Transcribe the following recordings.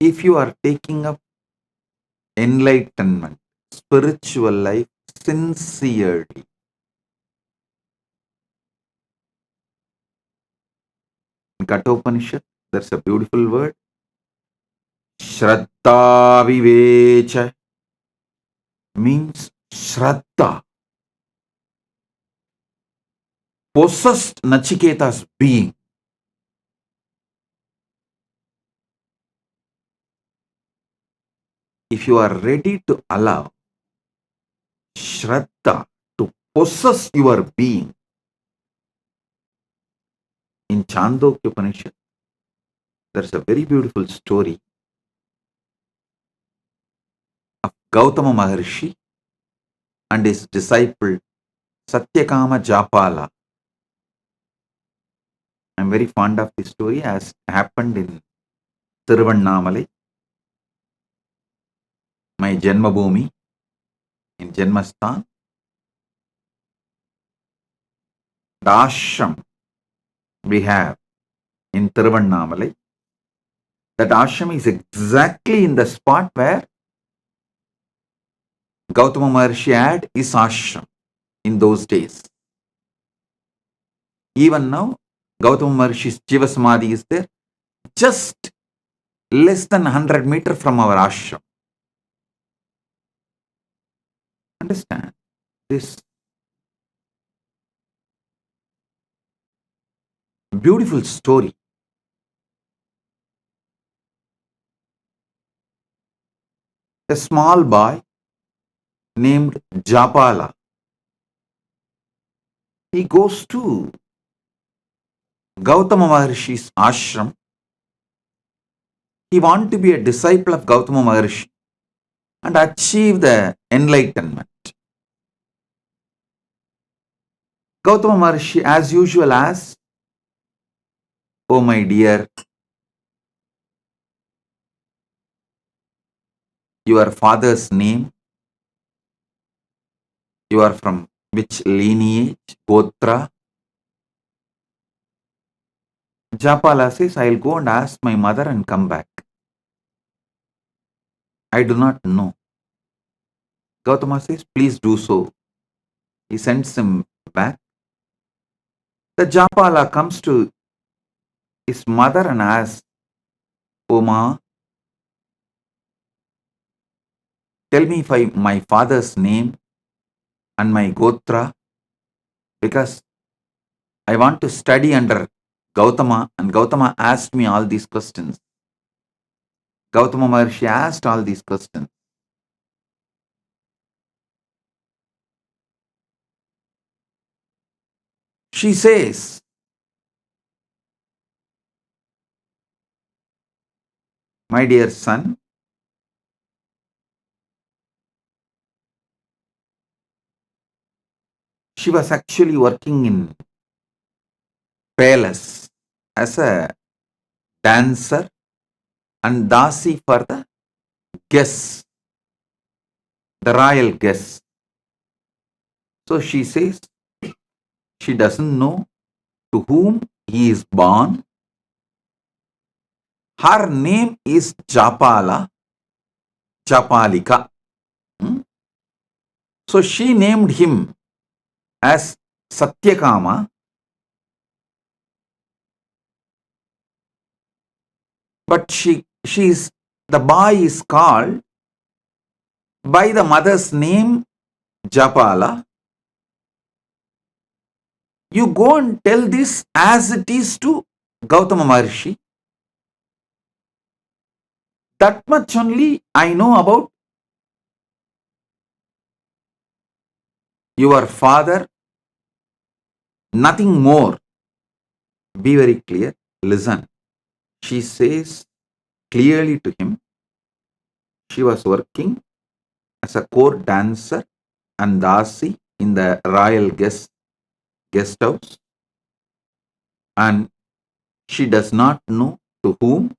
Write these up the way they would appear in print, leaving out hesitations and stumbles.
if you are taking up enlightenment, spiritual life sincerely, in Kathopanishad, there's a beautiful word, Shraddha Vivecha, means Shraddha, possessed Nachiketa's being. If you are ready to allow Shraddha to possess your being, in Chandogya Upanishad, there's a very beautiful story of Gautama Maharshi and his disciple Satyakama Japala. I'm very fond of this story as happened in Tiruvannamalai, my Janmabhoomi, in Janmasthan. The ashram we have in Tiruvannamalai, that ashram is exactly in the spot where Gautama Maharshi had his ashram in those days. Even now, Gautama Maharshi's Jiva Samadhi is there, just less than 100 meters from our ashram. Understand this beautiful story. A small boy named Japala, he goes to Gautama Maharshi's ashram. He wants to be a disciple of Gautama Maharshi and achieve the enlightenment. Gautama Maharshi, as usual, asks, "Oh my dear, your father's name, you are from which lineage, Gotra?" Japala says, "I'll go and ask my mother and come back. I do not know." Gautama says, "Please do so." He sends him back. The Japala comes to his mother and asks, "Oh ma, tell me my father's name and my Gotra, because I want to study under Gautama, and Gautama asked me all these questions." Gautama Maharshi asked all these questions. She says, "My dear son, she was actually working in palace as a dancer and dasi for the guests, the royal guests. So she says she doesn't know to whom he is born. Her name is Japala, Japalika. So she named him as Satyakama, but the boy is called by the mother's name Japala. You go and tell this as it is to Gautama Maharshi. That much only I know about your father, nothing more." Be very clear. Listen. She says clearly to him, she was working as a court dancer and dasi in the royal guest house, and she does not know to whom.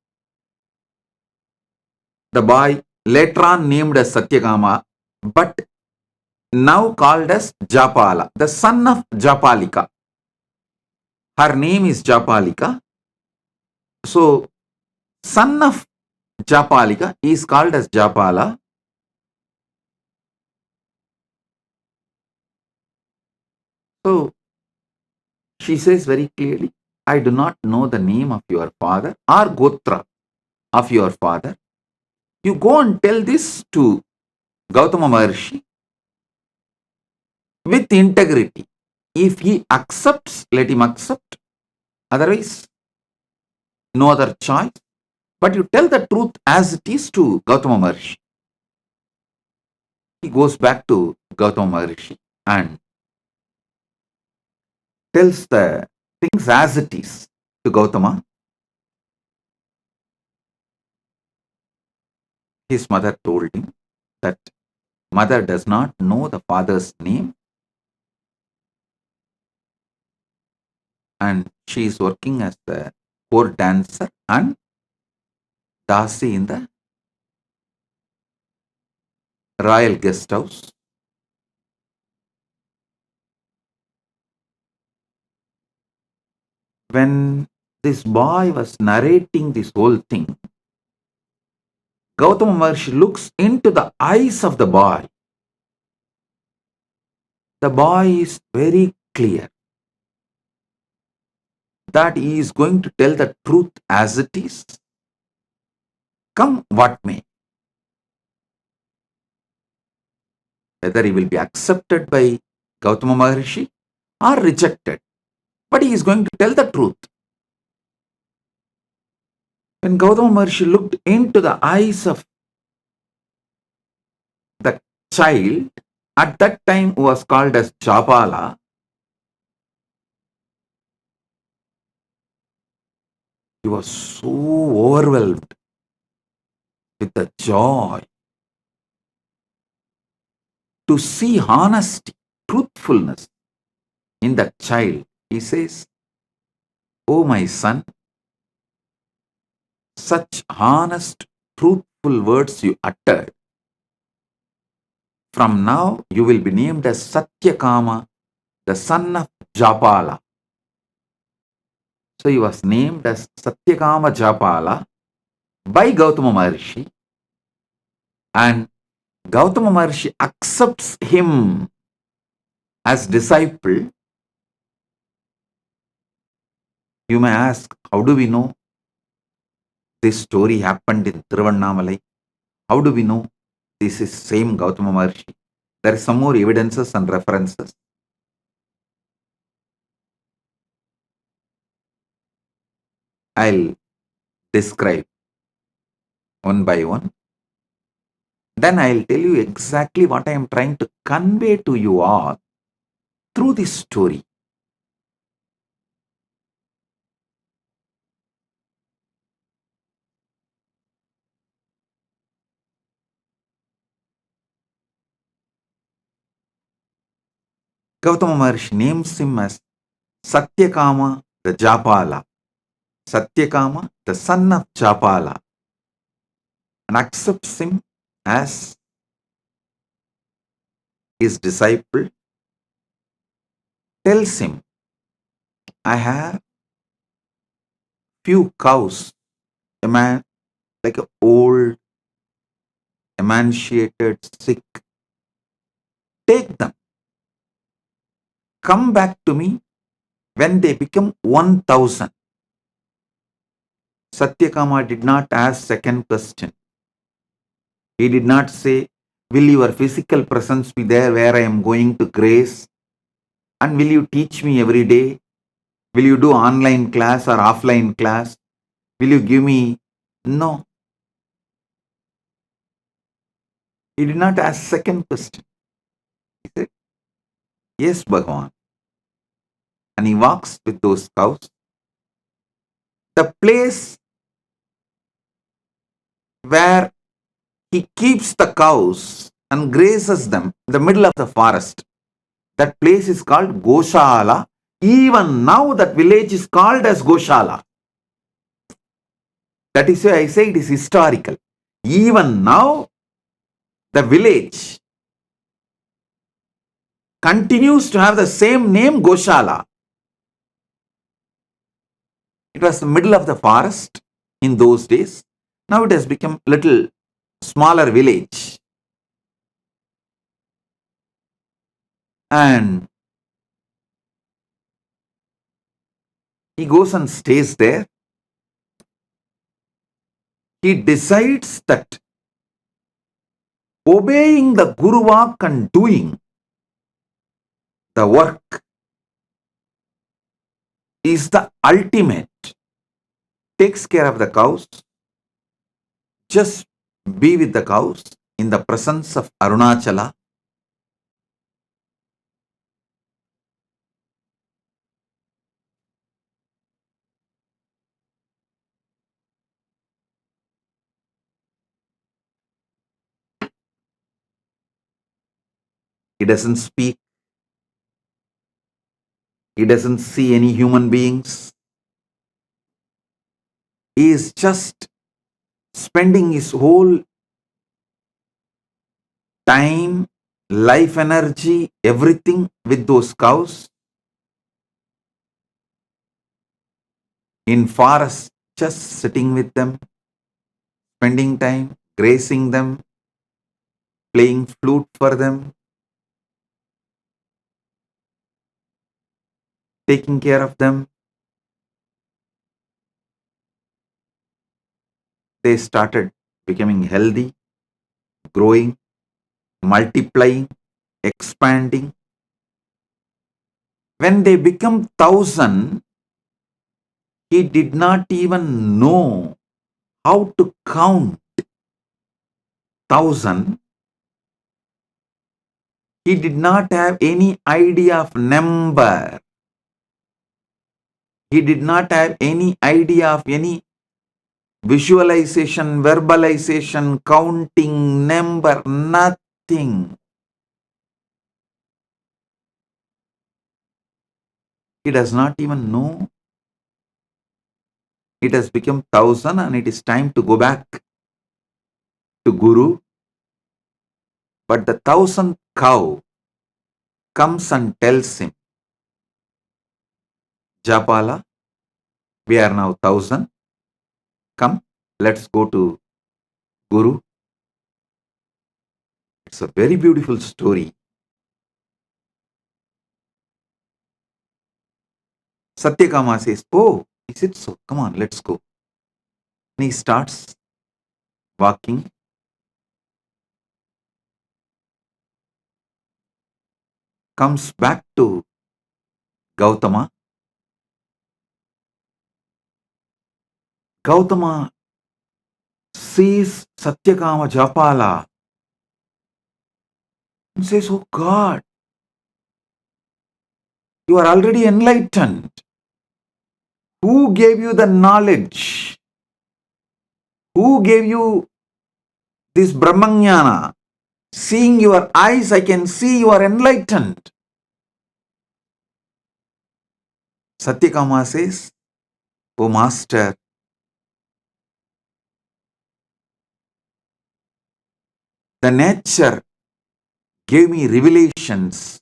The boy later on named as Satyakama, but now called as Japala, the son of Japalika. Her name is Japalika. So, son of Japalika is called as Japala. So she says very clearly, I do not know the name of your father or Gotra of your father. You go and tell this to Gautama Maharshi with integrity. If he accepts, let him accept. Otherwise, no other choice. But you tell the truth as it is to Gautama Maharshi. He goes back to Gautama Maharshi and tells the things as it is to Gautama. His mother told him that mother does not know the father's name and she is working as the court dancer and Dasi in the royal guest house. When this boy was narrating this whole thing, Gautama Maharshi looks into the eyes of the boy. The boy is very clear that he is going to tell the truth as it is, come what may. Whether he will be accepted by Gautama Maharshi or rejected, but he is going to tell the truth. When Gautama Maharshi looked into the eyes of the child, at that time who was called as Japala, he was so overwhelmed with the joy to see honesty, truthfulness in that child. He says, oh my son, such honest, truthful words you uttered. From now you will be named as Satyakama, the son of Japala. So he was named as Satyakama Japala by Gautama Maharshi, and Gautama Maharshi accepts him as disciple. You may ask, how do we know this story happened in Tiruvannamalai? How do we know this is same Gautama Maharshi? There are some more evidences and references. I'll describe one by one. Then I'll tell you exactly what I am trying to convey to you all through this story. Gautama Maharshi names him as Satyakama the Japala. Satyakama, the son of Japala, and accepts him as his disciple, tells him, I have few cows, a man like an old, emaciated, sick. Take them. Come back to me when they become 1,000. Satyakama did not ask second question. He did not say, will your physical presence be there where I am going to grace? And will you teach me every day? Will you do online class or offline class? Will you give me? No. He did not ask second question. He said, yes, Bhagavan. And he walks with those cows. The place where he keeps the cows and grazes them in the middle of the forest, that place is called Goshala. Even now that village is called as Goshala. That is why I say it is historical. Even now the village continues to have the same name, Goshala. It was the middle of the forest in those days, Now it has become little smaller village. And he goes and stays there. He decides that obeying the Guru Vak and doing the work is the ultimate. Takes care of the cows. Just be with the cows in the presence of Arunachala. He doesn't speak. He doesn't see any human beings. He is just spending his whole time, life energy, everything with those cows in forest, just sitting with them, spending time, grazing them, playing flute for them, taking care of them. They started becoming healthy, growing, multiplying, expanding. When they become 1,000, he did not even know how to count 1,000. He did not have any idea of number. He did not have any idea of any visualization, verbalization, counting, number, nothing. He does not even know. It has become 1,000 and it is time to go back to Guru. But the 1,000th cow comes and tells him, Japala, we are now 1,000. Come, let's go to Guru. It's a very beautiful story. Satyakama says, oh, is it so? Come on, let's go. And he starts walking. Comes back to Gautama. Gautama sees Satyakama Japala and says, oh God, you are already enlightened. Who gave you the knowledge? Who gave you this Brahmanyana? Seeing your eyes, I can see you are enlightened. Satyakama says, oh Master, the nature gave me revelations,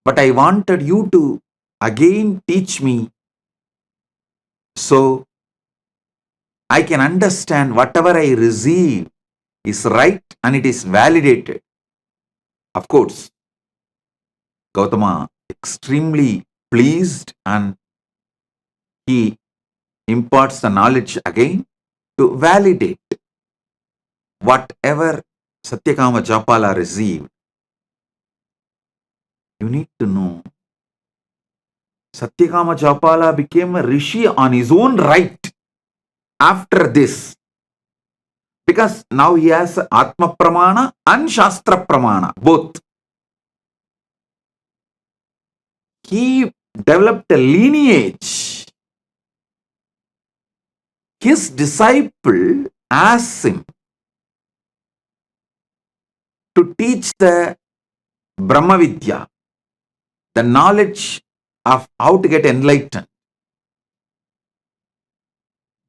but I wanted you to again teach me so I can understand whatever I receive is right and it is validated. Of course, Gautama extremely pleased and he imparts the knowledge again to validate whatever Satyakama Japala received. You need to know, Satyakama Japala became a rishi on his own right after this. Because now he has Atma Pramana and Shastra Pramana, both. He developed a lineage. His disciple asked him to teach the Brahmavidya, the knowledge of how to get enlightened.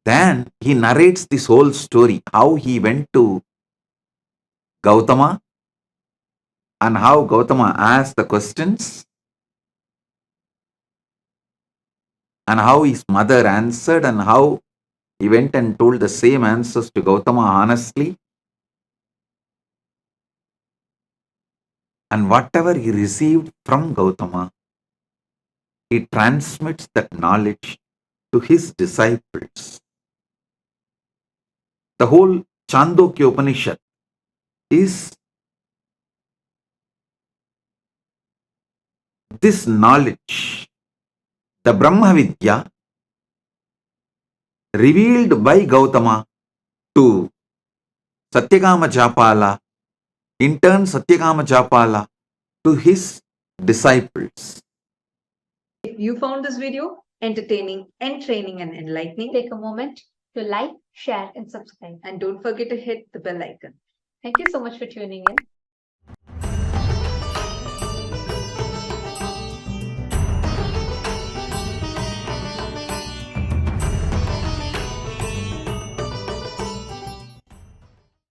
Then he narrates this whole story, how he went to Gautama and how Gautama asked the questions and how his mother answered and how He went and told the same answers to Gautama honestly, and whatever he received from Gautama, he transmits that knowledge to his disciples. The whole Chandogya Upanishad is this knowledge, the Brahma Vidya revealed by Gautama to Satyakama Japala, in turn Satyakama Japala to his disciples. If you found this video entertaining, entraining, and enlightening, take a moment to like, share, and subscribe. And don't forget to hit the bell icon. Thank you so much for tuning in.